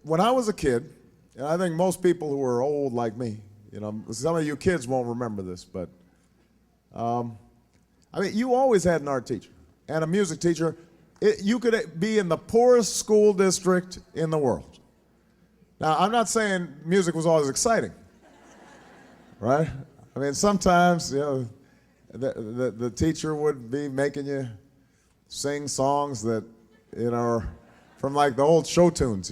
when I was a kid, and I think most people who are old like me, some of you kids won't remember this, but you always had an art teacher and a music teacher. You could be in the poorest school district in the world. Now, I'm not saying music was always exciting, right? Sometimes, the teacher would be making you sing songs that, are from like the old show tunes,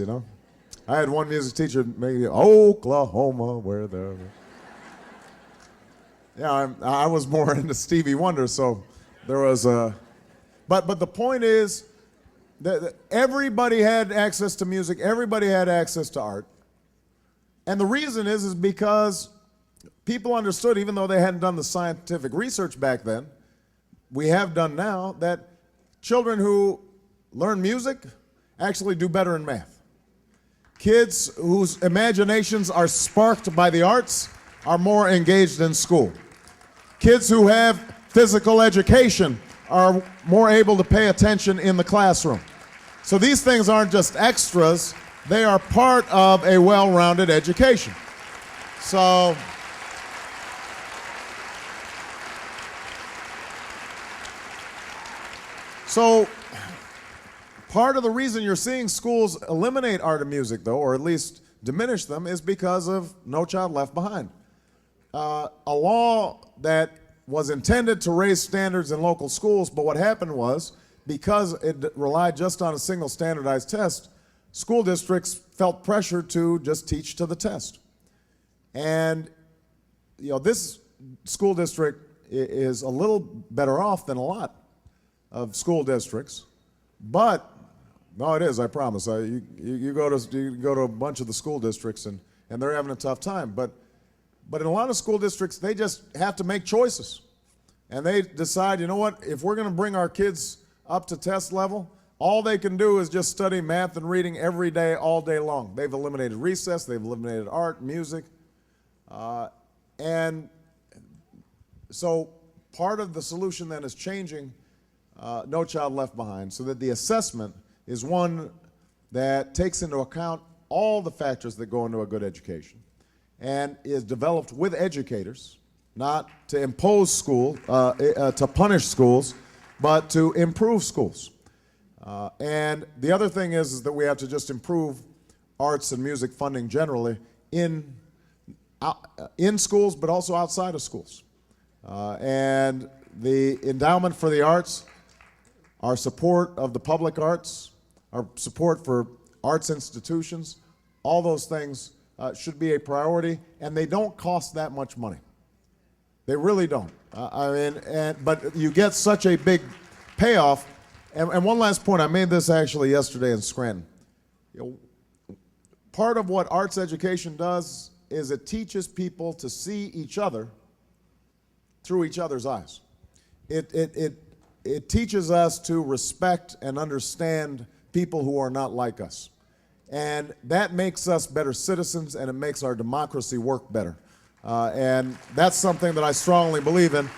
I had one music teacher making Oklahoma, where the... Yeah, I was more into Stevie Wonder, so there was a... But the point is that everybody had access to music, everybody had access to art. And the reason is because people understood, even though they hadn't done the scientific research back then, we have done now, that children who learn music actually do better in math. Kids whose imaginations are sparked by the arts are more engaged in school. Kids who have physical education are more able to pay attention in the classroom. So these things aren't just extras, they are part of a well-rounded education. So part of the reason you're seeing schools eliminate art and music, though, or at least diminish them, is because of No Child Left Behind. A law that was intended to raise standards in local schools, but what happened was, because it relied just on a single standardized test, school districts felt pressure to just teach to the test. And this school district is a little better off than a lot of school districts, but no, it is, I promise. You go to a bunch of the school districts and they're having a tough time. But in a lot of school districts, they just have to make choices. And they decide, what, if we're going to bring our kids up to test level, all they can do is just study math and reading every day, all day long. They've eliminated recess, they've eliminated art, music. And so part of the solution then is changing No Child Left Behind so that the assessment is one that takes into account all the factors that go into a good education and is developed with educators, not to impose to punish schools, but to improve schools. And the other thing is that we have to just improve arts and music funding generally in schools, but also outside of schools. And the endowment for the arts, our support of the public arts, our support for arts institutions, all those things should be a priority, and they don't cost that much money. They really don't. But you get such a big payoff. And one last point, I made this actually yesterday in Scranton. Part of what arts education does is it teaches people to see each other through each other's eyes. It teaches us to respect and understand people who are not like us. And that makes us better citizens, and it makes our democracy work better. And that's something that I strongly believe in.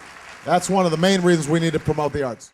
That's one of the main reasons we need to promote the arts.